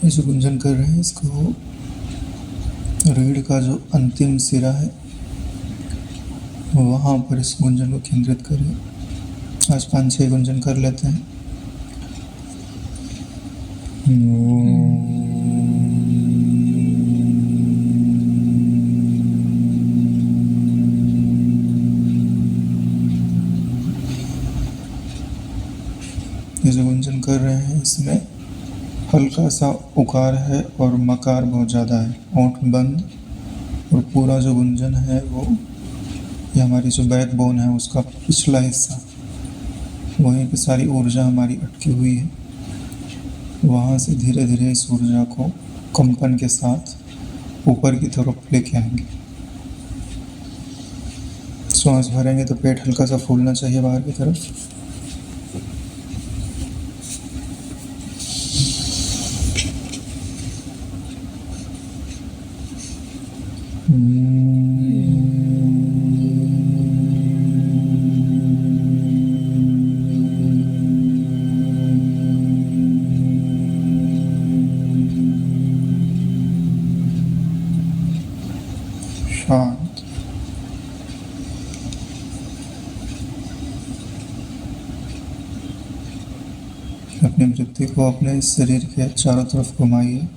इसे गुंजन कर रहे हैं, इसको रीढ़ का जो अंतिम सिरा है वहाँ पर इस गुंजन को केंद्रित करें। आज 5-6 गुंजन कर लेते हैं। इसे गुंजन कर रहे हैं, इसमें हल्का सा उकार है और मकार बहुत ज़्यादा है। होंठ बंद और पूरा जो गुंजन है वो ये हमारी जो बैकबोन है उसका पिछला हिस्सा, वहीं पे सारी ऊर्जा हमारी अटकी हुई है। वहाँ से धीरे धीरे इस ऊर्जा को कंपन के साथ ऊपर की तरफ लेके आएंगे। श्वास भरेंगे तो पेट हल्का सा फूलना चाहिए बाहर की तरफ। शांत। अपनी वृत्ति को अपने शरीर के चारों तरफ घुमाइए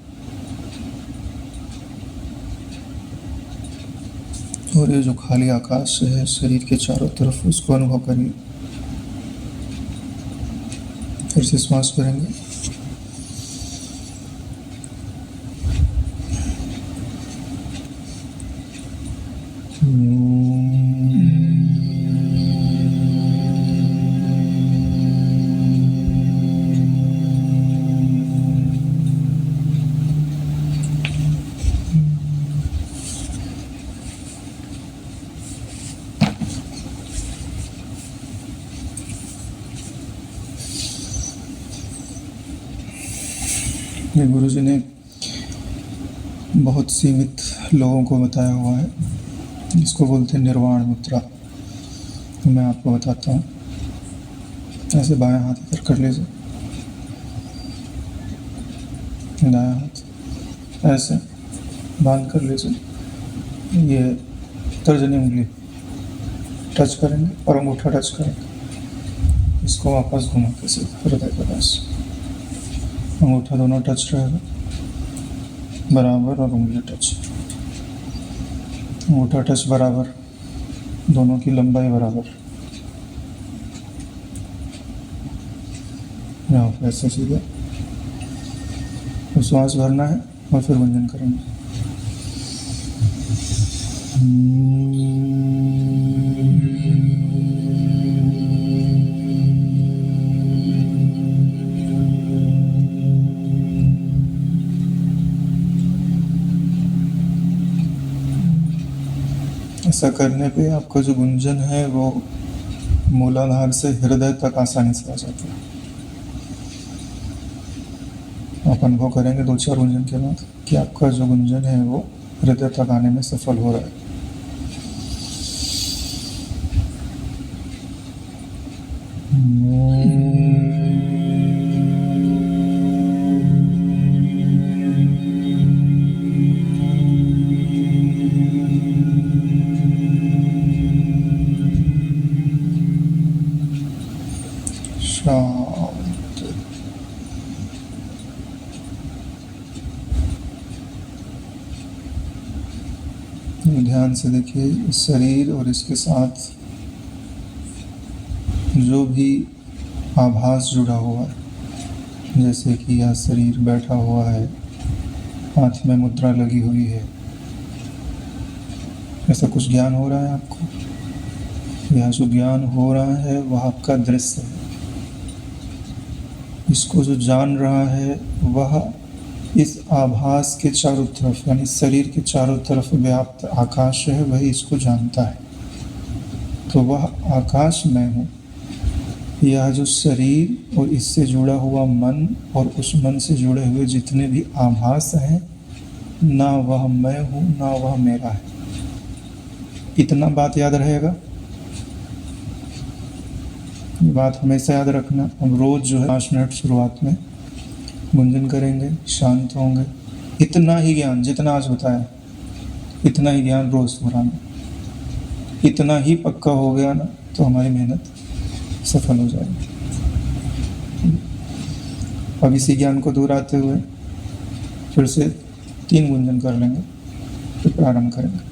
और ये जो खाली आकाश है शरीर के चारों तरफ उसको अनुभव करिए। फिर से श्वास करेंगे। ये गुरु जी ने बहुत सीमित लोगों को बताया हुआ है, इसको बोलते हैं निर्वाण मुद्रा। तो मैं आपको बताता हूँ। ऐसे बायां हाथ इधर कर लीजिए, दायां हाथ ऐसे बांध कर लीजिए। ये तर्जनी उंगली टच करेंगे और अंगूठा टच करेंगे। इसको वापस घुमा के सीधे हृदय के पास, अंगूठा दोनों टच रहेगा बराबर और उंगली टच, अंगूठा टच बराबर, दोनों की लंबाई बराबर। यहाँ पर ऐसे सीधे तो श्वास भरना है और फिर गुंजन करेंगे। ऐसा करने पे आपका जो गुंजन है वो मूलाधार से हृदय तक आसानी से आ जाता है। आप अनुभव करेंगे 2-4 गुंजन के बाद कि आपका जो गुंजन है वो हृदय तक आने में सफल हो रहा है। ध्यान से देखिए शरीर और इसके साथ जो भी आभास जुड़ा हुआ है, जैसे कि यह शरीर बैठा हुआ है, हाथ में मुद्रा लगी हुई है, ऐसा कुछ ज्ञान हो रहा है आपको। यह जो ज्ञान हो रहा है वह आपका दृश्य है। इसको जो जान रहा है वह इस आभास के चारों तरफ यानी शरीर के चारों तरफ व्याप्त आकाश है, वही इसको जानता है। तो वह आकाश मैं हूँ। यह जो शरीर और इससे जुड़ा हुआ मन और उस मन से जुड़े हुए जितने भी आभास हैं, ना वह मैं हूँ ना वह मेरा है। इतना बात याद रहेगा, ये बात हमेशा याद रखना। हम रोज़ जो है 5 मिनट शुरुआत में गुंजन करेंगे, शांत होंगे। इतना ही ज्ञान जितना आज बताया, इतना ही ज्ञान रोज दोहराना। इतना ही पक्का हो गया ना तो हमारी मेहनत सफल हो जाएगी। अब इसी ज्ञान को दोहराते हुए फिर से 3 गुंजन कर लेंगे, फिर प्रारंभ करेंगे।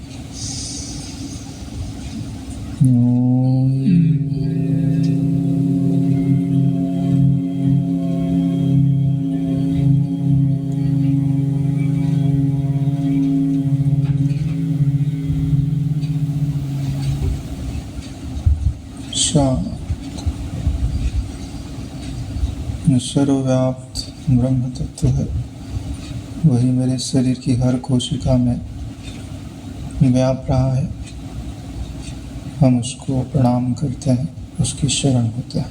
सर्वव्याप्त ब्रह्म तत्व है, वही मेरे शरीर की हर कोशिका में व्याप रहा है। हम उसको प्रणाम करते हैं, उसकी शरण होते हैं,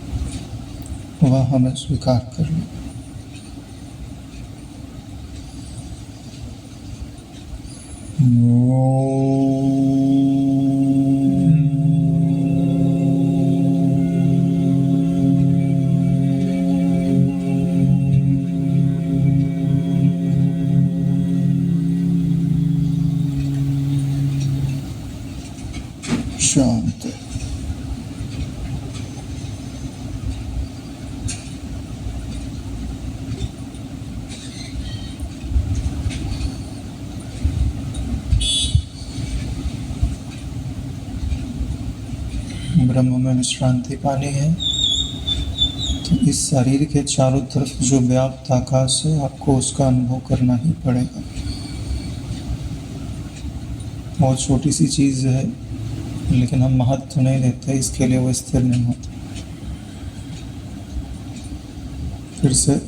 वह हमें स्वीकार कर ले। शांत। ब्रह्म में विश्रांति पानी है तो इस शरीर के चारों तरफ जो व्याप्त आकाश है, आपको उसका अनुभव करना ही पड़ेगा। बहुत छोटी सी चीज़ है, लेकिन हम महत्व नहीं देते, इसके लिए वो स्थिर नहीं होता। फिर से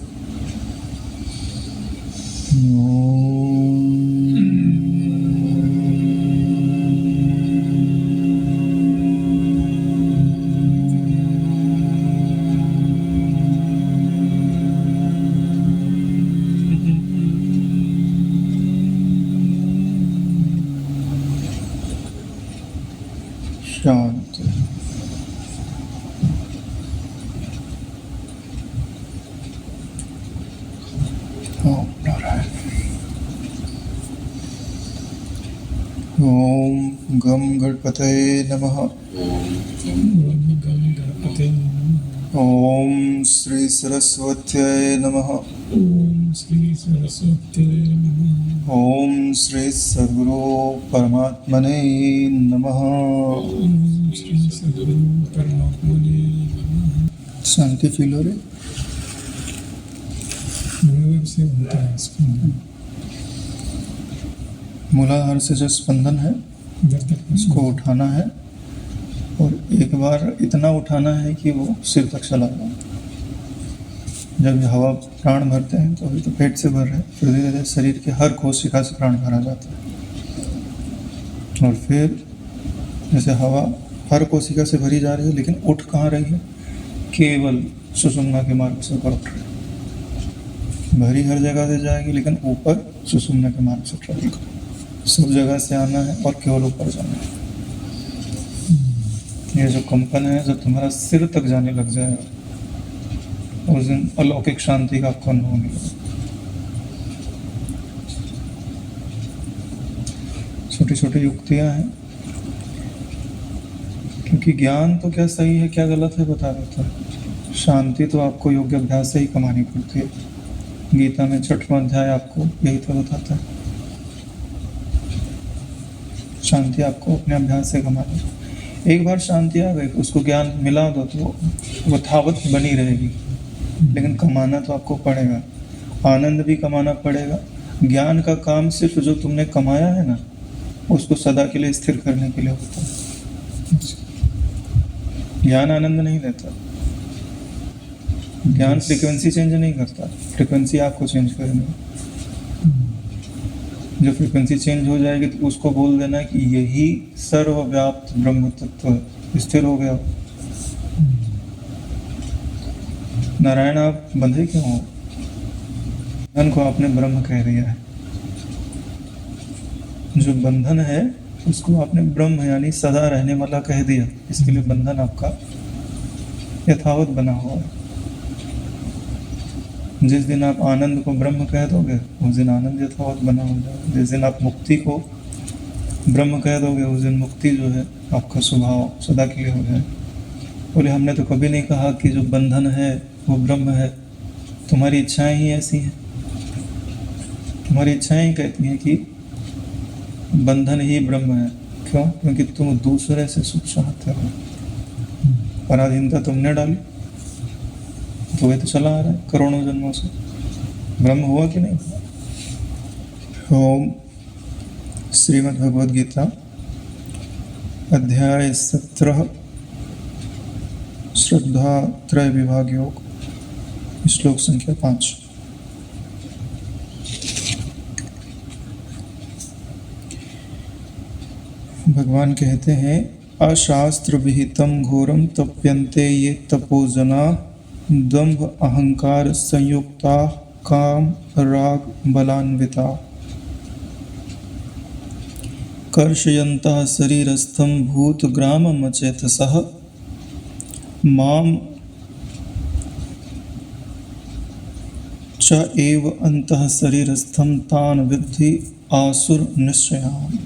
शांत। ओम गम गणपतये नमः। ओम श्री सरस्वत्यै नमः। ओम श्री सद्गुरु परमात्मने नमः। शांति फील हो रही? मूलाधार से जो स्पंदन है उसको उठाना है, और एक बार इतना उठाना है कि वो सिर तक चला जाए। जब हवा प्राण भरते हैं तो अभी तो पेट से भर रहे हैं, फिर धीरे धीरे शरीर के हर कोशिका से प्राण भरा जाता है। और फिर जैसे हवा हर कोशिका से भरी जा रही है, लेकिन उठ कहाँ रही है? केवल सुषुम्ना के मार्ग से ऊपर उठ रही है। भरी हर जगह से जाएगी, लेकिन ऊपर सुषुम्ना के मार्ग से उठ रही है। सब जगह से आना है और केवल ऊपर जाना है। ये जो कंपन है, जब तुम्हारा सिर तक जाने लग जाएगा, उस दिन अलौकिक शांति का आपको अनुभव मिलेगा। छोटी छोटी युक्तियां हैं, क्योंकि ज्ञान तो क्या सही है क्या गलत है बता देता है। शांति तो आपको योग्य अभ्यास से ही कमानी पड़ती है। गीता में 6वां अध्याय आपको यही तो बताता है। शांति आपको अपने अभ्यास से कमानी। एक बार शांति आ गई, उसको ज्ञान मिला दो तो वो थावत बनी रहेगी, लेकिन कमाना तो आपको पड़ेगा। आनंद भी कमाना पड़ेगा। ज्ञान का काम सिर्फ जो तुमने कमाया है ना, उसको सदा के लिए स्थिर करने के लिए होता है। ज्ञान आनंद नहीं देता। ज्ञान फ्रीक्वेंसी चेंज नहीं करता, फ्रीक्वेंसी आपको चेंज करनी है। जो फ्रीक्वेंसी चेंज हो जाएगी तो उसको बोल देना कि यही सर्वव्याप्त ब्रह्म तत्व है, स्थिर हो गया। नारायण आप बंधे क्यों हो? बंधन को आपने ब्रह्म कह दिया है। जो बंधन है उसको आपने ब्रह्म यानी सदा रहने वाला कह दिया, इसके लिए बंधन आपका यथावत बना हुआ है। जिस दिन आप आनंद को ब्रह्म कह दोगे उस दिन आनंद यथावत बना हो जाएगा। जिस दिन आप मुक्ति को ब्रह्म कह दोगे उस दिन मुक्ति जो है आपका स्वभाव सदा के लिए हो जाए। बोले हमने तो कभी नहीं कहा कि जो बंधन है वो ब्रह्म है, तुम्हारी इच्छाएं ही ऐसी हैं। तुम्हारी इच्छाएं कहती हैं कि बंधन ही ब्रह्म है। क्यों? क्योंकि तुम दूसरे से सुख चाहते हो, पराधीनता तुमने डाली, तो ये तो चला आ रहा है करोड़ों जन्मों से। ब्रह्म हुआ कि नहीं? ओम श्रीमद् भगवद गीता अध्याय 17 श्रद्धा त्रय विभाग योग, श्लोक संख्या 5। भगवान कहते हैं अशास्त्र विहितम घोरम तप्यन्ते ये तपोजना दंभ अहंकार संयुक्ता काम राग बलान्विता कर्षयन्तः शरीरस्थं भूतग्राममचेतसः माम च एव अंतः शरीरस्थं तान विद्धि आसुर निश्चयान्।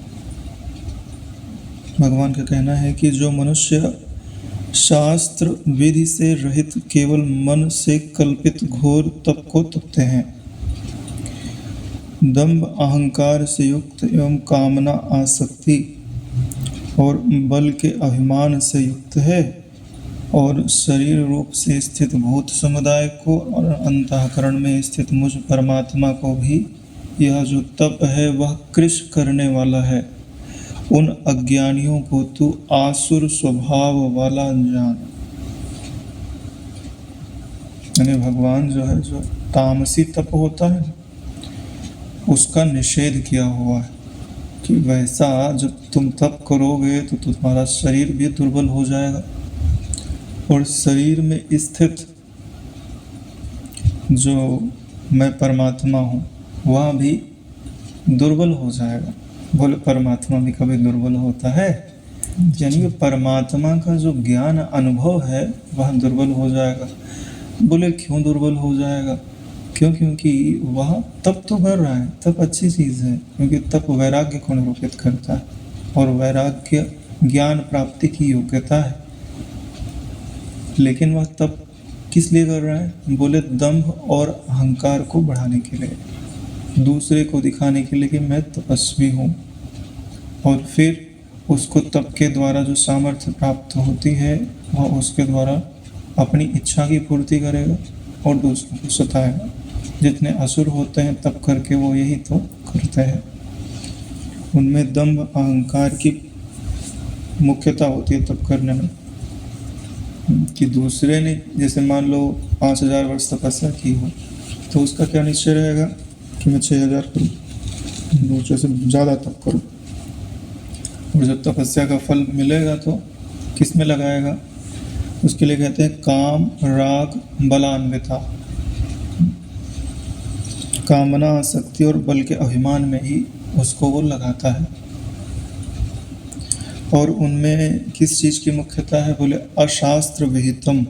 भगवान का कहना है कि जो मनुष्य शास्त्र विधि से रहित केवल मन से कल्पित घोर तप को तपते हैं, दंभ अहंकार से युक्त एवं कामना आसक्ति और बल के अभिमान से युक्त है, और शरीर रूप से स्थित भूत समुदाय को और अंतःकरण में स्थित मुझ परमात्मा को भी यह जो तप है वह कृश करने वाला है, उन अज्ञानियों को तू आसुर स्वभाव वाला जान। यानी भगवान जो है जो तामसी तप होता है उसका निषेध किया हुआ है कि वैसा जब तुम तप करोगे तो तुम्हारा शरीर भी दुर्बल हो जाएगा और शरीर में स्थित जो मैं परमात्मा हूँ वह भी दुर्बल हो जाएगा। बोले परमात्मा भी कभी दुर्बल होता है? यानी परमात्मा का जो ज्ञान अनुभव है वह दुर्बल हो जाएगा। बोले क्यों दुर्बल हो जाएगा? क्योंकि वह तप तो कर रहा है, तप अच्छी चीज़ है, क्योंकि तप वैराग्य को निरूपित करता है और वैराग्य ज्ञान प्राप्ति की योग्यता है। लेकिन वह तप किस लिए कर रहा है? बोले दंभ और अहंकार को बढ़ाने के लिए, दूसरे को दिखाने के लिए कि मैं तपस्वी हूँ, और फिर उसको तप के द्वारा जो सामर्थ्य प्राप्त होती है वह उसके द्वारा अपनी इच्छा की पूर्ति करेगा और दूसरों को सताएगा। जितने असुर होते हैं तप करके वो यही तो करते हैं। उनमें दंभ अहंकार की मुख्यता होती है तप करने में, कि दूसरे ने जैसे मान लो 5000 वर्ष तपस्या की हो तो उसका क्या निश्चय रहेगा कि मैं 6000 करूँ, दूसरे से ज़्यादा तप करूँ। और जब तपस्या का फल मिलेगा तो किस में लगाएगा? उसके लिए कहते हैं काम राग बलान्विता। कामना आसक्ति और बल के अभिमान में ही उसको वो लगाता है। और उनमें किस चीज़ की मुख्यता है? बोले अशास्त्र विहितम।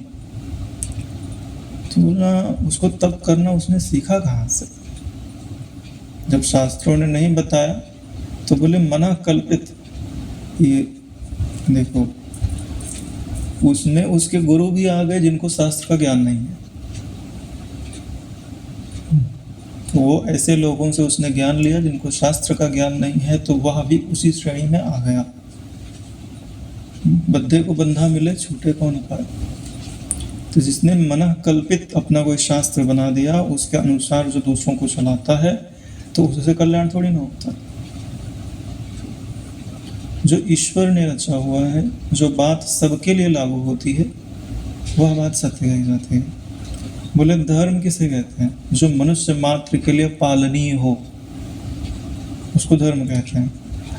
तो ना उसको तप करना उसने सीखा कहाँ से? जब शास्त्रों ने नहीं बताया तो बोले मना कल्पित। ये देखो उसमें उसके गुरु भी आ गए जिनको शास्त्र का ज्ञान नहीं है, तो वो ऐसे लोगों से उसने ज्ञान लिया जिनको शास्त्र का ज्ञान नहीं है, तो वह भी उसी श्रेणी में आ गया। बद्धे को बंधा मिले छूटे कौन पाए। तो जिसने मन कल्पित अपना कोई शास्त्र बना दिया उसके अनुसार जो दूसरों को चलाता है तो उससे कल्याण थोड़ी ना होता। जो ईश्वर ने रचा हुआ है, जो बात सबके लिए लागू होती है वह बात सत्य कही जाती है। बोले धर्म किसे कहते हैं? जो मनुष्य मात्र के लिए पालनीय हो उसको धर्म कहते हैं।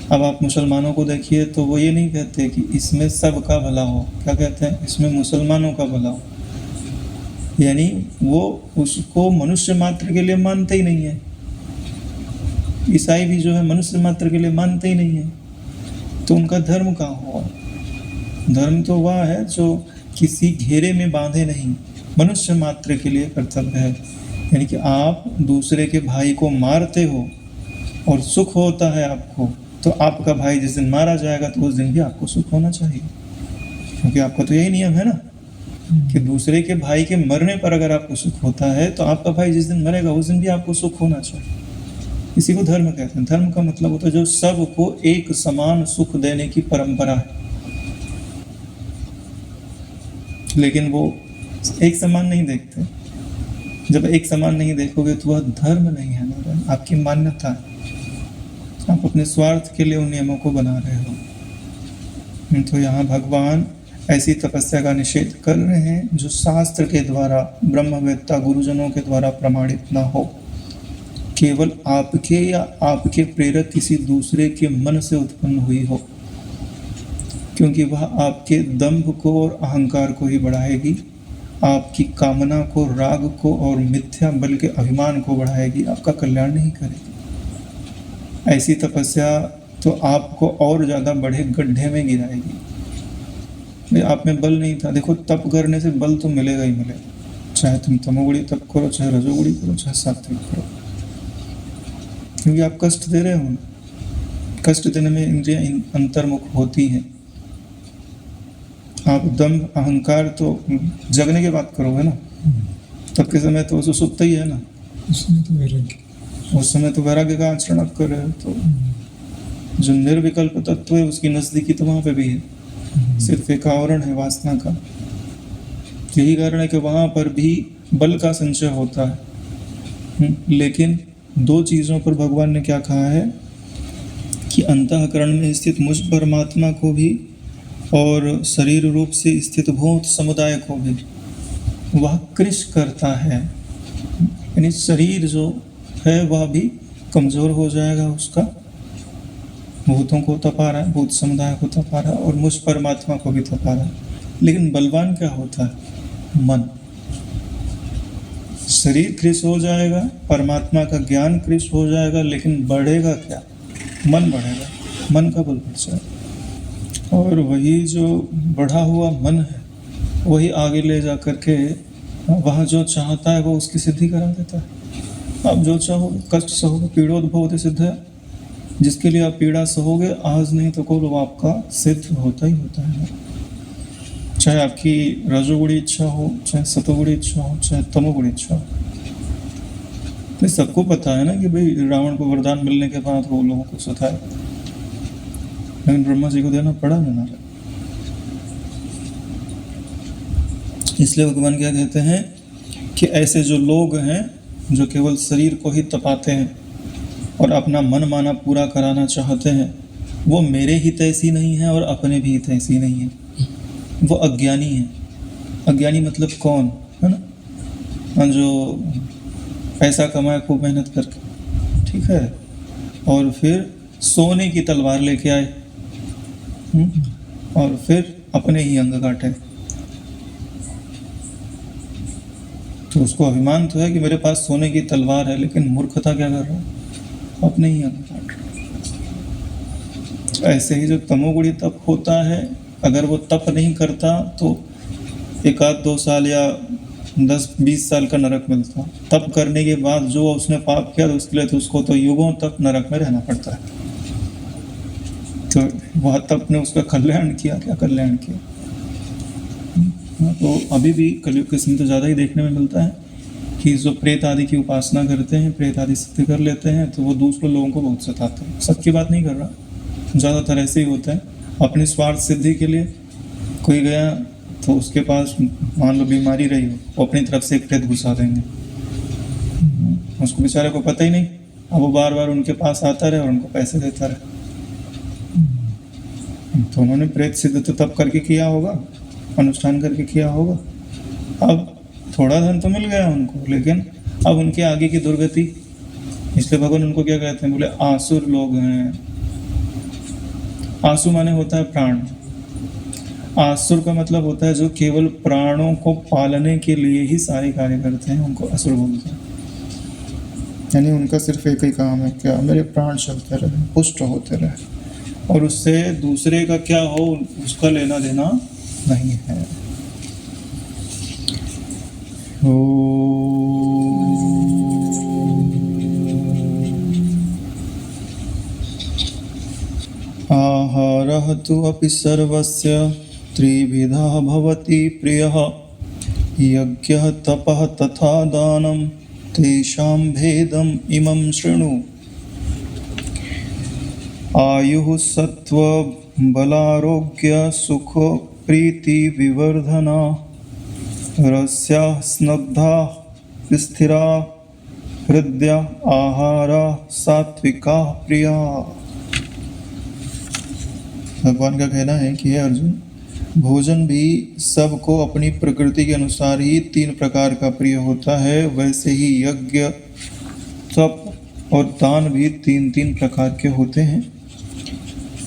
अब आप मुसलमानों को देखिए तो वो ये नहीं कहते कि इसमें सबका भला हो, क्या कहते हैं? इसमें मुसलमानों का भला हो। यानी वो उसको मनुष्य मात्र के लिए मानते ही नहीं है। ईसाई भी जो है मनुष्य मात्र के लिए मानते ही नहीं है, तो उनका धर्म कहाँ हुआ? धर्म तो वह है जो किसी घेरे में बांधे नहीं, मनुष्य मात्र के लिए कर्तव्य है। यानी कि आप दूसरे के भाई को मारते हो और सुख होता है आपको, तो आपका भाई जिस दिन मारा जाएगा तो उस दिन भी आपको सुख होना चाहिए, क्योंकि आपका तो यही नियम है ना कि दूसरे के भाई के मरने पर अगर आपको सुख होता है तो आपका भाई जिस दिन मरेगा उस दिन भी आपको सुख होना चाहिए। इसी को धर्म कहते हैं। धर्म का मतलब होता है जो सबको एक समान सुख देने की परंपरा है। लेकिन वो एक समान नहीं देखते। जब एक समान नहीं देखोगे तो वह धर्म नहीं है नारायण, आपकी मान्यता है। आप अपने स्वार्थ के लिए उन नियमों को बना रहे हो। तो यहाँ भगवान ऐसी तपस्या का निषेध कर रहे हैं जो शास्त्र के द्वारा, ब्रह्मवेत्ता गुरुजनों के द्वारा प्रमाणित न हो, केवल आपके या आपके प्रेरक किसी दूसरे के मन से उत्पन्न हुई हो, क्योंकि वह आपके दंभ को और अहंकार को ही बढ़ाएगी, आपकी कामना को, राग को और मिथ्या बल के अभिमान को बढ़ाएगी, आपका कल्याण नहीं करेगी। ऐसी तपस्या तो आपको और ज़्यादा बड़े गड्ढे में गिराएगी। आप में बल नहीं था, देखो तप करने से बल तो मिलेगा ही मिलेगा, चाहे तुम तमोगुणी तप करो, चाहे रजोगुणी करो, चाहे सात्विक करो, क्योंकि आप कष्ट दे रहे हो ना। कष्ट देने में इंद्रियां अंतर्मुख होती हैं। आप दंभ अहंकार तो जगने की बात करोगे ना, तब के समय तो सुसुप्त ही है ना, उस समय तो वैराग्य का आचरण आप कर रहे हो। तो जो निर्विकल्प तत्व है उसकी नजदीकी तो वहां पे भी है, सिर्फ एक आवरण है वासना का। यही कारण है कि वहां पर भी बल का संचय होता है। लेकिन दो चीजों पर भगवान ने क्या कहा है कि अंतःकरण में स्थित मुझ परमात्मा को भी और शरीर रूप से स्थित भूत समुदाय को भी वह कृश करता है। यानी शरीर जो है वह भी कमजोर हो जाएगा, उसका भूतों को तपा रहा है, भूत समुदाय को तपा रहा है और मुझ परमात्मा को भी तपा रहा है। लेकिन बलवान क्या होता है? मन। शरीर कृश हो जाएगा, परमात्मा का ज्ञान कृश हो जाएगा, लेकिन बढ़ेगा क्या? मन बढ़ेगा, मन का बल बढ़ जाएगा। और वही जो बढ़ा हुआ मन है वही आगे ले जा करके वहाँ जो चाहता है वो उसकी सिद्धि करा देता है। आप जो चाहोगे, कष्ट सहोगे, पीड़ोद्भवते सिद्ध है, जिसके लिए आप पीड़ा सहोगे आज नहीं तो कल वो आपका सिद्ध होता ही होता है। चाहे आपकी रजोगुणी इच्छा हो, चाहे सतोगुणी इच्छा हो, चाहे तमोगुणी इच्छा हो। तो सबको पता है ना कि भाई रावण को वरदान मिलने के बाद वो लोगों को सताए, लेकिन ब्रह्मा जी को देना पड़ा ना। इसलिए भगवान क्या कहते हैं कि ऐसे जो लोग हैं जो केवल शरीर को ही तपाते हैं और अपना मन माना पूरा कराना चाहते हैं, वो मेरे हितैषी नहीं है और अपने भी हितैषी नहीं है, वो अज्ञानी है। अज्ञानी मतलब कौन है ना, जो पैसा कमाए खूब मेहनत करके, ठीक है, और फिर सोने की तलवार लेके आए और फिर अपने ही अंग काटे। तो उसको अभिमान तो है कि मेरे पास सोने की तलवार है, लेकिन मूर्खता क्या कर रहा है? अपने ही अंग काट रहा है। ऐसे ही जो तमोगुणी तप होता है, अगर वो तप नहीं करता तो 1-2 साल या 10-20 साल का नरक मिलता। तप करने के बाद जो उसने पाप किया तो उसके लिए तो उसको तो युगों तक नरक में रहना पड़ता है। तो वह तप ने उसका कल्याण किया, क्या कल्याण किया? तो अभी भी कलयुग के समय तो ज़्यादा ही देखने में मिलता है कि जो प्रेत आदि की उपासना करते हैं, प्रेत आदि सिद्ध कर लेते हैं, तो वो दूसरे लोगों को बहुत सताते हैं। सबकी बात नहीं कर रहा, ज़्यादातर ऐसे ही होता है। अपनी स्वार्थ सिद्धि के लिए कोई गया तो उसके पास मान लो बीमारी रही हो, वो अपनी तरफ से एक प्रेत घुसा देंगे, उसको बेचारे को पता ही नहीं। अब वो बार बार उनके पास आता रहे और उनको पैसे देता रहे। तो उन्होंने प्रेत सिद्ध तो तब करके किया होगा, अनुष्ठान करके किया होगा। अब थोड़ा धन तो मिल गया उनको, लेकिन अब उनके आगे की दुर्गति। इसलिए भगवान उनको क्या कहते हैं? बोले आसुर लोग हैं। आसु माने होता है प्राण। आसुर का मतलब होता है जो केवल प्राणों को पालने के लिए ही सारे कार्य करते हैं, उनको असुर बोलते हैं। यानी उनका सिर्फ एक ही काम है, क्या? मेरे प्राण चलते रहे, पुष्ट होते रहे, और उससे दूसरे का क्या हो उसका लेना देना नहीं है। ओम आहारः तु अपि सर्वस्य त्रिविधः भवति प्रियः यज्ञः तपः तथा दानं तेषां भेदम् इमं शृणु। आयुः सत्त्व बलारोग्य सुख प्रीति विवर्धना रस्या स्नग्धा स्थिरा हृदया आहारा सात्विका प्रिया। भगवान का कहना है कि हे अर्जुन, भोजन भी सबको अपनी प्रकृति के अनुसार ही 3 प्रकार का प्रिय होता है, वैसे ही यज्ञ तप और दान भी 3-3 प्रकार के होते हैं।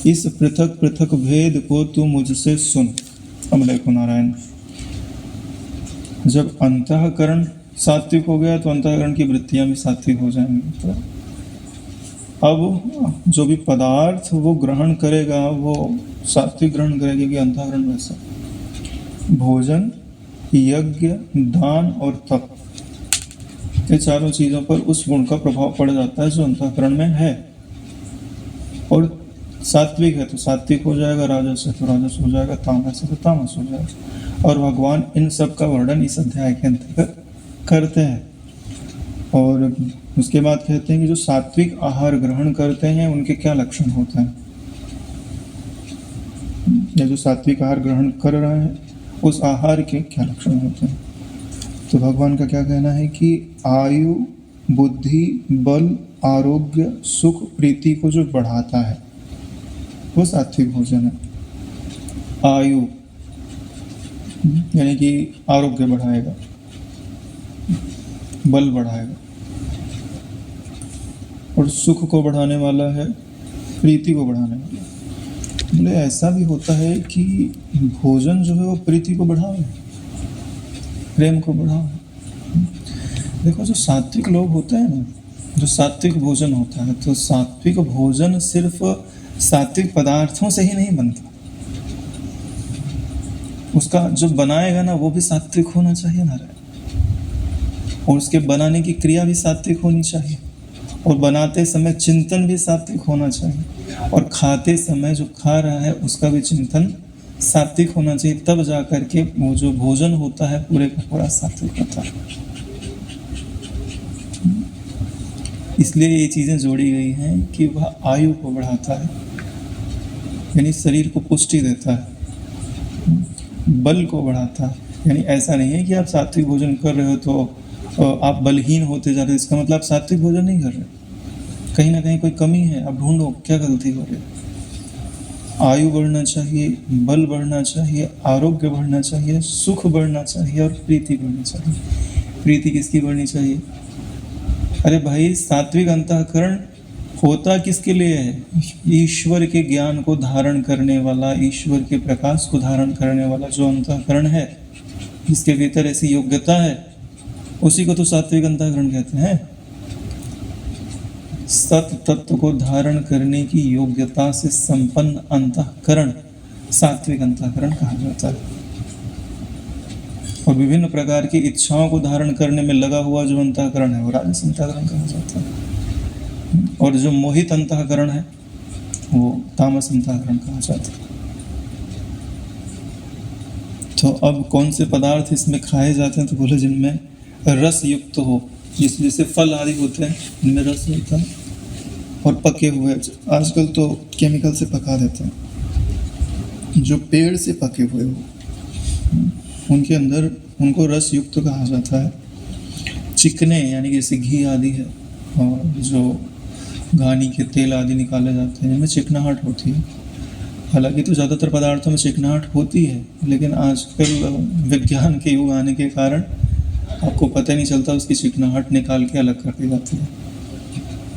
इस पृथक पृथक भेद को तू मुझसे सुन। अब देखो नारायण, जब अंतःकरण सात्विक हो गया तो अंतःकरण की वृत्तियां भी सात्विक हो जाएंगी। तो अब जो भी पदार्थ वो ग्रहण करेगा वो सात्विक ग्रहण करेगा, क्योंकि अंतःकरण वैसा। भोजन, यज्ञ, दान और तप, ये चारों चीजों पर उस गुण का प्रभाव पड़ जाता है जो अंतःकरण में है। और सात्विक है तो सात्विक हो जाएगा, राजस है तो राजस हो जाएगा, तामस है तो तामस हो जाएगा। और भगवान इन सब का वर्णन इस अध्याय के अंतर्गत करते हैं। और उसके बाद कहते हैं कि जो सात्विक आहार ग्रहण करते हैं उनके क्या लक्षण होते हैं, या जो सात्विक आहार ग्रहण कर रहे हैं उस आहार के क्या लक्षण होते हैं। तो भगवान का क्या कहना है कि आयु, बुद्धि, बल, आरोग्य, सुख, प्रीति को जो बढ़ाता है वो सात्विक भोजन है। आयु यानी कि आरोग्य बढ़ाएगा, बल बढ़ाएगा, और सुख को बढ़ाने वाला है, प्रीति को बढ़ाने वाला है। बोले ऐसा भी होता है कि भोजन जो है वो प्रीति को बढ़ावे, प्रेम को बढ़ावे। देखो जो सात्विक लोग होते हैं ना, जो सात्विक भोजन होता है, तो सात्विक भोजन सिर्फ सात्विक पदार्थों से ही नहीं बनता, उसका जो बनाएगा ना वो भी सात्विक होना चाहिए ना रहे, और उसके बनाने की क्रिया भी सात्विक होनी चाहिए, और बनाते समय चिंतन भी सात्विक होना चाहिए, और खाते समय जो खा रहा है उसका भी चिंतन सात्विक होना चाहिए। तब जा कर के वो जो भोजन होता है पूरे का पूरा सात्विक होता है। इसलिए ये चीज़ें जोड़ी गई हैं कि वह आयु को बढ़ाता है, यानी शरीर को पुष्टि देता है, बल को बढ़ाता है। यानी ऐसा नहीं है कि आप सात्विक भोजन कर रहे हो तो आप बलहीन होते जा रहे हो, इसका मतलब आप सात्विक भोजन नहीं कर रहे, कहीं ना कहीं कोई कमी है, आप ढूंढो क्या गलती हो रही है। आयु बढ़ना चाहिए, बल बढ़ना चाहिए, आरोग्य बढ़ना चाहिए, सुख बढ़ना चाहिए और प्रीति बढ़नी चाहिए। प्रीति किसकी बढ़नी चाहिए? अरे भाई, सात्विक अंतःकरण होता किसके लिए है? ईश्वर के ज्ञान को धारण करने वाला, ईश्वर के प्रकाश को धारण करने वाला जो अंतःकरण है, जिसके भीतर ऐसी योग्यता है, उसी को तो सात्विक अंतःकरण कहते हैं। सत तत्व को धारण करने की योग्यता से संपन्न अंतःकरण सात्विक अंतःकरण कहा जाता है। और विभिन्न प्रकार की इच्छाओं को धारण करने में लगा हुआ जो अंतःकरण है वो राजस अंतःकरण कहा जाता है। और जो मोहित अंतःकरण है वो तामस अंतःकरण कहा जाता है। तो अब कौन से पदार्थ इसमें खाए जाते हैं? तो बोले जिनमें रस युक्त हो, जैसे फल आदि होते हैं इनमें रस होता है, और पके हुए, आजकल तो केमिकल से पका देते हैं, जो पेड़ से पके हुए हो उनके अंदर उनको रस युक्त कहा जाता है। चिकने यानी जैसे घी आदि है, और जो घानी के तेल आदि निकाले जाते हैं जिनमें चिकनाहट होती है। हालांकि तो ज़्यादातर पदार्थों में चिकनाहट होती है, लेकिन आजकल विज्ञान के युग आने के कारण आपको पता नहीं चलता, उसकी चिकनाहट निकाल के अलग कर दी जाती है।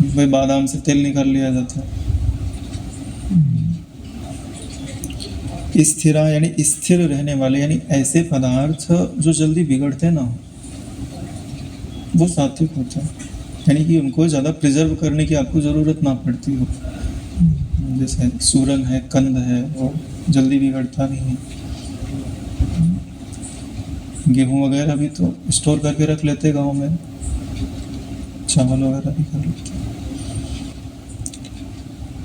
भाई बादाम से तेल निकाल लिया जाता है। स्थिरा यानी स्थिर रहने वाले, यानी ऐसे पदार्थ जो जल्दी बिगड़ते ना हो, वो सात्विक होता है। यानी कि उनको ज़्यादा प्रिजर्व करने की आपको ज़रूरत ना पड़ती हो। जैसे सूरन है, कंद है, वो जल्दी बिगड़ता नहीं है। गेहूँ वगैरह भी तो स्टोर करके रख लेते गाँव में, चावल वगैरह भी कर लेते।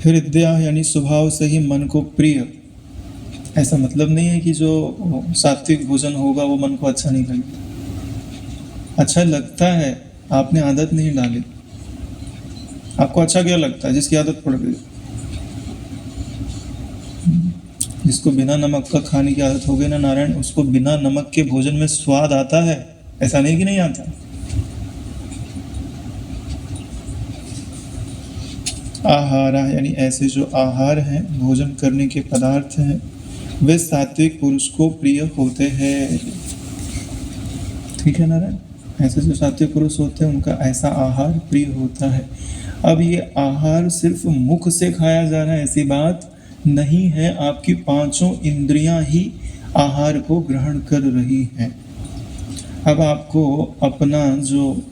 हृदय यानी स्वभाव से ही मन को प्रिय। ऐसा मतलब नहीं है कि जो सात्विक भोजन होगा वो मन को अच्छा नहीं लगेगा। अच्छा लगता है, आपने आदत नहीं डाली। आपको अच्छा क्या लगता है? जिसकी आदत पड़ गई, जिसको बिना नमक का खाने की आदत हो गई ना नारायण, उसको बिना नमक के भोजन में स्वाद आता है। ऐसा नहीं कि नहीं आता। आहार यानी ऐसे जो आहार हैं, भोजन करने के पदार्थ हैं, वे सात्विक पुरुष को प्रिय होते हैं। ठीक है नारायण, ऐसे जो सात्विक पुरुष होते हैं उनका ऐसा आहार प्रिय होता है। अब ये आहार सिर्फ मुख से खाया जा रहा है ऐसी बात नहीं है। आपकी पांचों इंद्रियां ही आहार को ग्रहण कर रही हैं। अब आपको अपना जो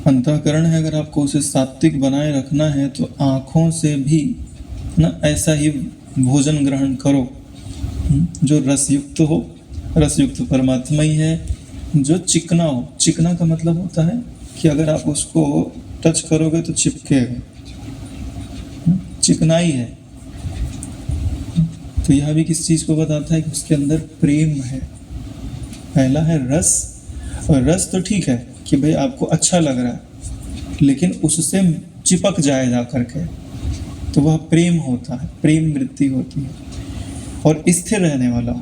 अंतःकरण है, अगर आपको उसे सात्विक बनाए रखना है तो आँखों से भी ना ऐसा ही भोजन ग्रहण करो जो रसयुक्त हो। रसयुक्त परमात्मा ही है। जो चिकना हो, चिकना का मतलब होता है कि अगर आप उसको टच करोगे तो चिपकेगा, चिकनाई है। तो यह भी किस चीज़ को बताता है कि उसके अंदर प्रेम है। पहला है रस, और रस तो ठीक है कि भाई आपको अच्छा लग रहा है, लेकिन उससे चिपक जाए जा करके, तो वह प्रेम होता है, प्रेम वृत्ति होती है। और स्थिर रहने वाला,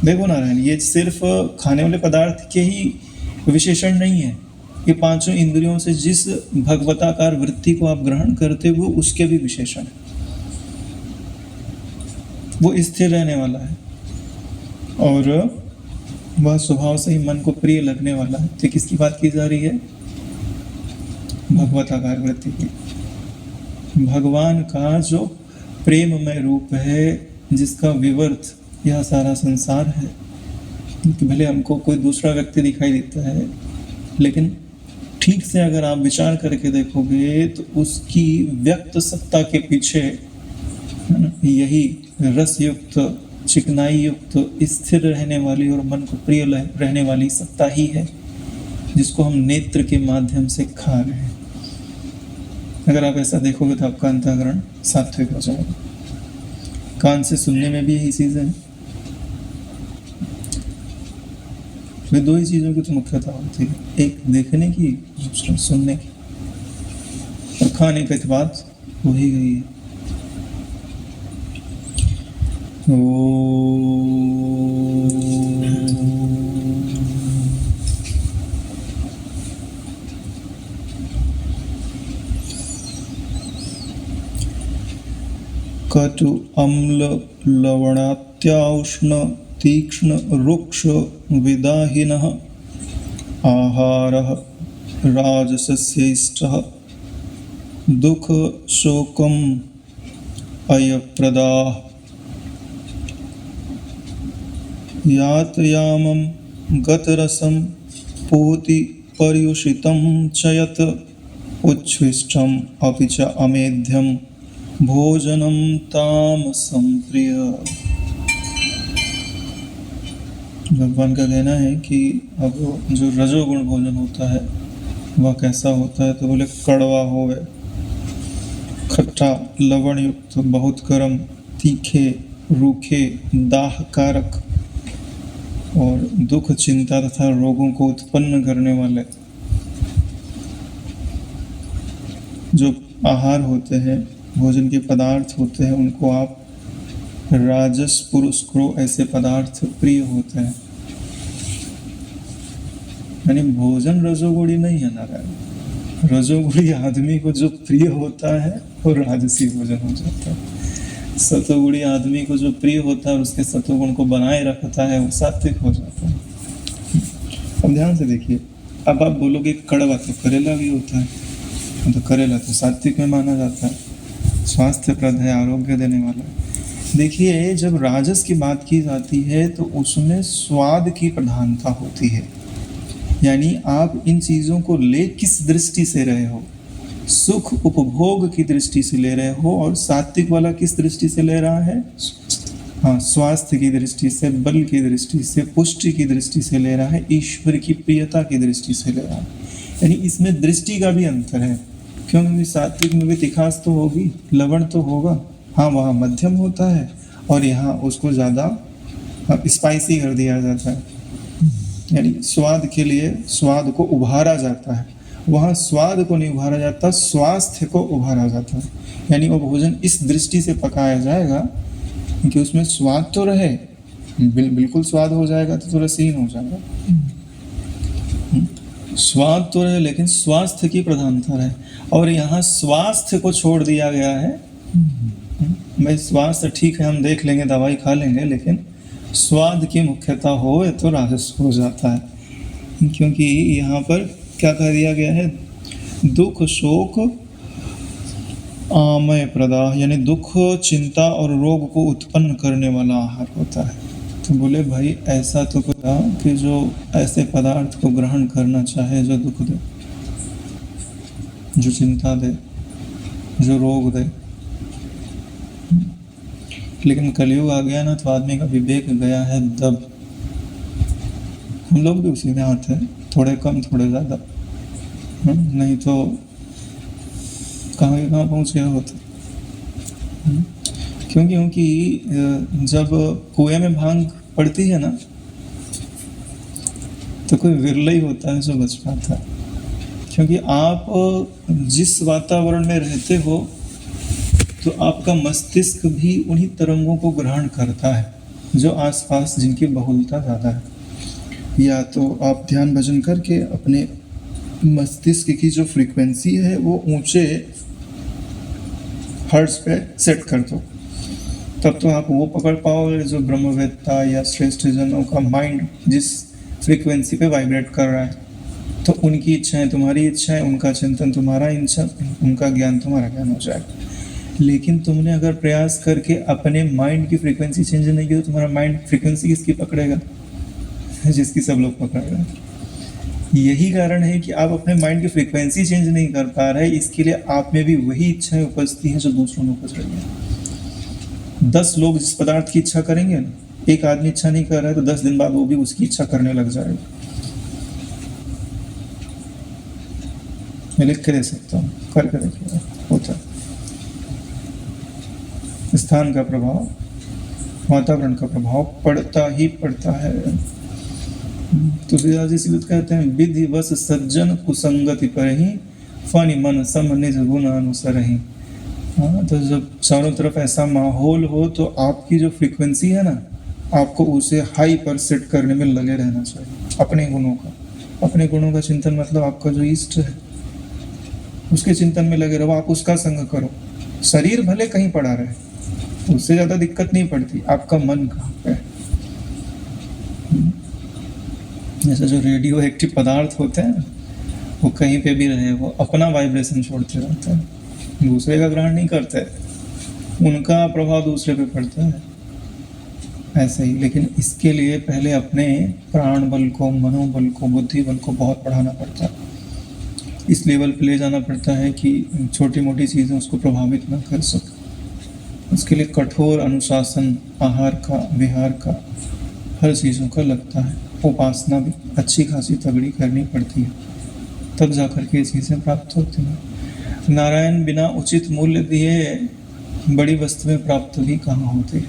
देखो नारायण, ये सिर्फ खाने वाले पदार्थ के ही विशेषण नहीं है। ये पांचों इंद्रियों से जिस भगवताकार वृत्ति को आप ग्रहण करते हो उसके भी विशेषण है। वो स्थिर रहने वाला है और वह स्वभाव से ही मन को प्रिय लगने वाला है। तो किसकी बात की जा रही है? भगवताकार वृत्ति की। भगवान का जो प्रेममय रूप है, जिसका विवर्त यह सारा संसार है। कि भले हमको कोई दूसरा व्यक्ति दिखाई देता है, लेकिन ठीक से अगर आप विचार करके देखोगे तो उसकी व्यक्त सत्ता के पीछे यही रसयुक्त, चिकनाई युक्त, स्थिर रहने वाली और मन को प्रिय रहने वाली सत्ता ही है, जिसको हम नेत्र के माध्यम से खा रहे हैं। अगर आप ऐसा देखोगे तो आपका अंतःकरण सात्विक हो जाएगा। कान से सुनने में भी यही चीज़ है। वे दो ही चीज़ों की तो मुख्यता होती है, एक देखने की, दूसरा सुनने की। और खाने पे तो बात हो ही गई है। कटु अम्ल लवणात्याउष्ण तीक्ष्ण रुक्ष विदाहिनः आहारः राजसस्यैष्ठः दुख शोकम अयप्रदाः यातयामं गतरसं पोति पर्युषितं च यत् उच्छ्विष्टम् अपि च अमेध्यं भोजनम तामसं प्रिय। भगवान का कहना है कि अब जो रजोगुण भोजन होता है वह कैसा होता है? तो बोले कड़वा होवे, खट्टा, लवण युक्त, बहुत गर्म, तीखे, रूखे, दाहकारक और दुख, चिंता तथा रोगों को उत्पन्न करने वाले जो आहार होते हैं, भोजन के पदार्थ होते हैं, उनको आप राजस पुरुष को ऐसे पदार्थ प्रिय होते हैं। यानी भोजन रजोगुणी नहीं है नारायण। रजोगुणी आदमी को जो प्रिय होता है वो राजसी भोजन हो जाता है। सतोगुणी आदमी को जो प्रिय होता है और उसके सतोगुण को बनाए रखता है वो सात्विक हो जाता है। अब ध्यान से देखिए, अब आप बोलोगे कड़वा, तो करेला भी होता है, तो करेला तो सात्विक में माना जाता है, स्वास्थ्यप्रद है, आरोग्य देने वाला है। देखिए, जब राजस की बात की जाती है तो उसमें स्वाद की प्रधानता होती है। यानी आप इन चीज़ों को ले किस दृष्टि से रहे हो? सुख उपभोग की दृष्टि से ले रहे हो, और सात्विक वाला किस दृष्टि से ले रहा है? हाँ, स्वास्थ्य की दृष्टि से, बल की दृष्टि से, पुष्टि की दृष्टि से ले रहा है, ईश्वर की प्रियता की दृष्टि से ले रहा है। यानी इसमें दृष्टि का भी अंतर है क्योंकि सात्विक में भी तिखास तो होगी, लवण तो होगा। हाँ, वहाँ मध्यम होता है और यहाँ उसको ज़्यादा स्पाइसी कर दिया जाता है, यानी स्वाद के लिए स्वाद को उभारा जाता है। वहाँ स्वाद को नहीं उभारा जाता, स्वास्थ्य को उभारा जाता है। यानी वो भोजन इस दृष्टि से पकाया जाएगा कि उसमें स्वाद तो रहे, बिल्कुल स्वाद हो जाएगा तो रसहीन हो जाएगा। स्वाद तो रहे लेकिन स्वास्थ्य की प्रधानता रहे, और यहाँ स्वास्थ्य को छोड़ दिया गया है। भाई स्वास्थ्य ठीक है, हम देख लेंगे, दवाई खा लेंगे, लेकिन स्वाद की मुख्यता हो तो राजस हो जाता है। क्योंकि यहाँ पर क्या कह दिया गया है, दुख शोक आमय प्रदाह, यानी दुख चिंता और रोग को उत्पन्न करने वाला आहार होता है। तो बोले भाई ऐसा तो पता कि जो ऐसे पदार्थ को ग्रहण करना चाहे जो दुख दे, जो चिंता दे, जो रोग दे, लेकिन कलयुग आ गया ना तो आदमी का विवेक गया है दब। हम लोग भी उसी में आते हैं, थोड़े कम थोड़े ज़्यादा, नहीं तो कहाँ पहुँच गया होता। क्योंकि जब कुएं में भांग पड़ती है ना तो कोई विरला ही होता है जो बच पाता है। क्योंकि आप जिस वातावरण में रहते हो तो आपका मस्तिष्क भी उन्हीं तरंगों को ग्रहण करता है जो आसपास जिनकी बहुलता ज़्यादा है। या तो आप ध्यान भजन करके अपने मस्तिष्क की जो फ्रीक्वेंसी है वो ऊंचे हर्ट्ज पे सेट कर दो, तब तो आप वो पकड़ पाओगे जो ब्रह्मवेत्ता या श्रेष्ठ जनों का माइंड जिस फ्रीक्वेंसी पे वाइब्रेट कर रहा है। तो उनकी इच्छाएं तुम्हारी इच्छाएं, उनका चिंतन तुम्हारा इच्छा, उनका ज्ञान तुम्हारा ज्ञान हो जाएगा। लेकिन तुमने अगर प्रयास करके अपने माइंड की फ्रीक्वेंसी चेंज नहीं की तो तुम्हारा माइंड फ्रीक्वेंसी किसकी पकड़ेगा? जिसकी सब लोग पकड़ रहे हैं। यही कारण है कि आप अपने माइंड की फ्रीक्वेंसी चेंज नहीं कर पा रहे, इसके लिए आप में भी वही इच्छाएं उपजती हैं जो दूसरों में उपज रही हैं। 10 लोग जिस पदार्थ की इच्छा करेंगे ना, एक आदमी इच्छा नहीं कर रहा है तो 10 दिन बाद वो भी उसकी इच्छा करने लग जाएगा। मैं लिख के दे सकता हूँ, करके देखिएगा, होता है। स्थान का प्रभाव, वातावरण का प्रभाव पड़ता ही पड़ता है। तो तुलसीदास जी कहते हैं, विधि बस सज्जन कुसंगति पर ही फनि मन सम निज गुण अनुसर ही। हाँ, तो जब चारों तरफ ऐसा माहौल हो तो आपकी जो फ्रीक्वेंसी है ना, आपको उसे हाई पर सेट करने में लगे रहना चाहिए। अपने गुणों का चिंतन मतलब आपका जो इष्ट है उसके चिंतन में लगे रहो, आप उसका संग करो। शरीर भले कहीं पड़ा रहे, उससे ज़्यादा दिक्कत नहीं पड़ती, आपका मन कहाँ पे है। जैसे जो रेडियो एक्टिव पदार्थ होते हैं वो कहीं पे भी रहे, वो अपना वाइब्रेशन छोड़ते रहते हैं, दूसरे का ग्रहण नहीं करते, उनका प्रभाव दूसरे पे पड़ता है। ऐसे ही, लेकिन इसके लिए पहले अपने प्राण बल को, मनोबल को, बुद्धि बल को बहुत बढ़ाना पड़ता है। इस लेवल पे ले जाना पड़ता है कि छोटी मोटी चीज़ें उसको प्रभावित ना कर सके। उसके लिए कठोर अनुशासन, आहार का, विहार का, हर चीज़ों का लगता है। उपासना भी अच्छी खासी तगड़ी करनी पड़ती है, तब जाकर के ये चीज़ें प्राप्त होती हैं। नारायण बिना उचित मूल्य दिए बड़ी वस्तुएं प्राप्त भी कहाँ होती है।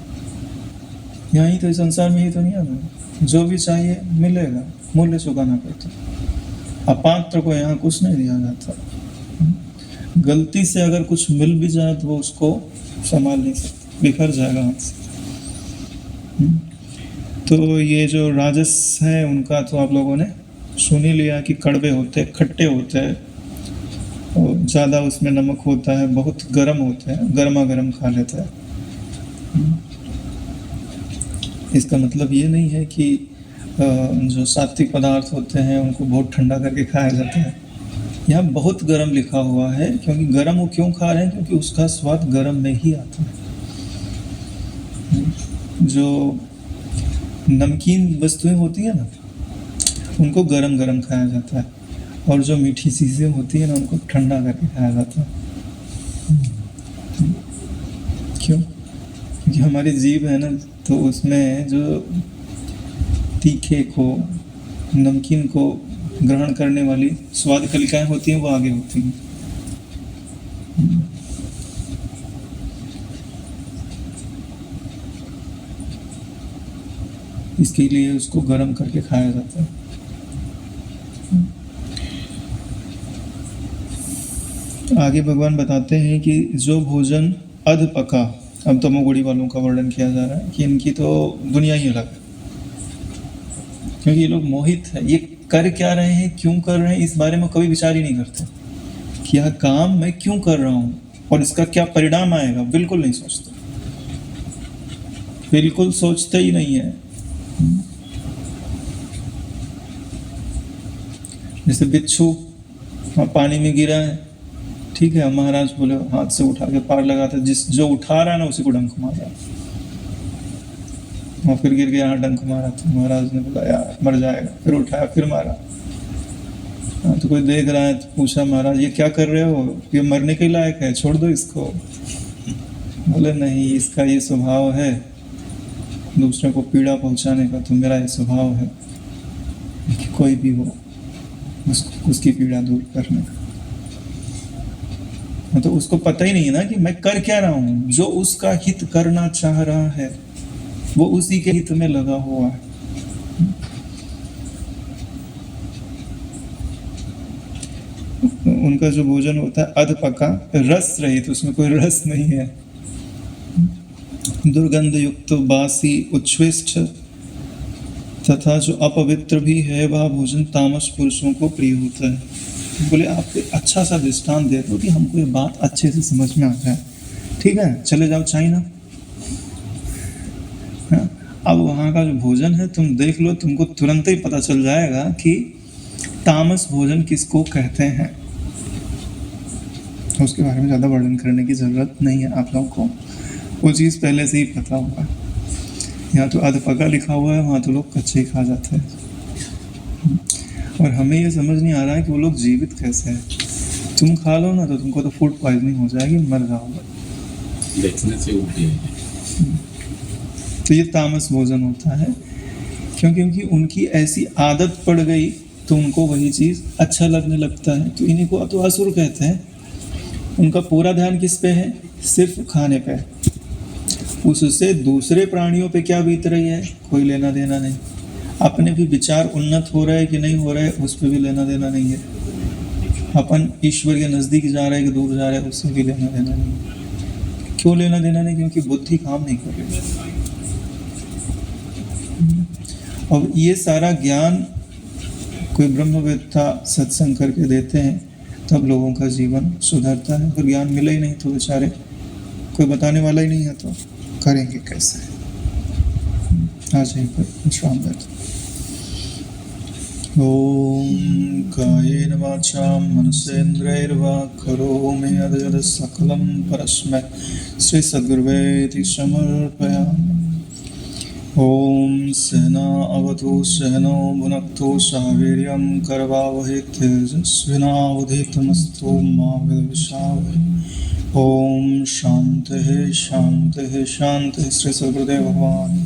यहाँ ही तो इस संसार में ही तो नहीं आता, जो भी चाहिए मिलेगा, मूल्य चुकाना पड़ता है। अपात्र को यहाँ कुछ नहीं दिया जाता। गलती से अगर कुछ मिल भी जाए तो वो उसको संभाल नहीं सकता, बिखर जाएगा हाथ से। तो ये जो राजस है उनका तो आप लोगों ने सुन ही लिया कि कड़वे होते हैं, खट्टे होते हैं, और ज़्यादा उसमें नमक होता है, बहुत गर्म होते हैं, गर्मा गर्म खा लेते हैं। इसका मतलब ये नहीं है कि जो सात्विक पदार्थ होते हैं उनको बहुत ठंडा करके खाया जाता है। यहाँ बहुत गर्म लिखा हुआ है, क्योंकि गर्म वो क्यों खा रहे हैं, क्योंकि उसका स्वाद गर्म में ही आता है। जो नमकीन वस्तुएं होती है ना, उनको गरम गरम खाया जाता है, और जो मीठी चीज़ें होती है ना उनको ठंडा करके खाया जाता है। क्यों? क्योंकि हमारी जीभ है ना, तो उसमें जो तीखे को, नमकीन को ग्रहण करने वाली स्वाद कलिकाएं होती हैं वो आगे होती हैं। इसके लिए उसको गर्म करके खाया जाता है। आगे भगवान बताते हैं कि जो भोजन अध पका, अब तमोगुणी वालों का वर्णन किया जा रहा है कि इनकी तो दुनिया ही अलग है, क्योंकि ये लोग मोहित है। ये कर क्या रहे हैं, क्यों कर रहे हैं, इस बारे में कभी विचार ही नहीं करते कि यह काम मैं क्यों कर रहा हूँ और इसका क्या परिणाम आएगा, बिल्कुल नहीं सोचते, बिल्कुल सोचते ही नहीं है। जैसे बिच्छू पानी में गिरा है, ठीक है, महाराज बोले हाथ से उठा के पार लगाते, जिस जो उठा रहा है ना उसी को डंक मारा, और फिर गिर गया, डंक मारा, तो महाराज ने बोला यार मर जाएगा, फिर उठाया, फिर मारा। तो कोई देख रहा है तो पूछा महाराज ये क्या कर रहे हो, ये मरने के लायक है, छोड़ दो इसको। बोले नहीं, इसका ये स्वभाव है दूसरे को पीड़ा पहुंचाने का, तो मेरा ये स्वभाव है कि कोई भी हो उसकी पीड़ा दूर करने का। तो उसको पता ही नहीं है ना कि मैं कर क्या रहा हूँ। जो उसका हित करना चाह रहा है वो उसी के हित में लगा हुआ है। उनका जो भोजन होता है अध पका, रस रहित, उसमें कोई रस नहीं है, दुर्गंध युक्त, बासी, उच्छ्विष्ट तथा जो अपवित्र भी है वह भोजन तामस पुरुषों को प्रिय होता है। बोले आप अच्छा सा दृष्टांत दे दो कि हमको ये बात अच्छे से समझ में आ जाए। ठीक है, चले जाओ चाइना, अब वहाँ का जो भोजन है तुम देख लो, तुमको तुरंत ही पता चल जाएगा कि तामस भोजन किसको कहते हैं। उसके बारे में ज़्यादा वर्णन करने की ज़रूरत नहीं है, आप लोगों को वो चीज़ पहले से ही पता होगा। यहाँ तो अध पका लिखा हुआ है, वहाँ तो लोग कच्चे ही खा जाते हैं। और हमें ये समझ नहीं आ रहा है कि वो लोग जीवित कैसे हैं। तुम खा लो ना तो तुमको तो फूड पॉइजनिंग हो जाएगी, मर जाओगे। देखने से उल्टी है। तो ये तामस भोजन होता है, क्योंकि उनकी ऐसी आदत पड़ गई तो उनको वही चीज़ अच्छा लगने लगता है। तो इन्हीं को तो असुर कहते हैं। उनका पूरा ध्यान किस पे है, सिर्फ खाने पे। उससे दूसरे प्राणियों पे क्या बीत रही है कोई लेना देना नहीं। अपने भी विचार उन्नत हो रहे हैं कि नहीं हो रहे हैं उस पर भी लेना देना नहीं है। अपन ईश्वर के नज़दीक जा रहे हैं कि दूर जा रहे हैं उससे भी लेना देना नहीं है। क्यों लेना देना नहीं, क्योंकि बुद्धि काम नहीं कर रही। और ये सारा ज्ञान कोई ब्रह्मवेत्ता सत्संग करके देते हैं तब लोगों का जीवन सुधरता है। अगर ज्ञान मिले ही नहीं तो बेचारे कोई बताने वाला ही नहीं है तो करेंगे कैसे। आज यहीं पर विश्राम लेते। ओम कायेन वाचा मनसेन्द्रियैर्वा करोमि यद्यत् सकलं परस्मै श्री सद्गुरुवे समर्पयामि। ओम सहना अवतु सहनो भुनक्तु सह वीर्यं करवावहै तेजस्विनावधीतमस्तु मा विद्विषावहै। ओम शांति शांति शांति। श्री सद्गुरुदेव भगवान।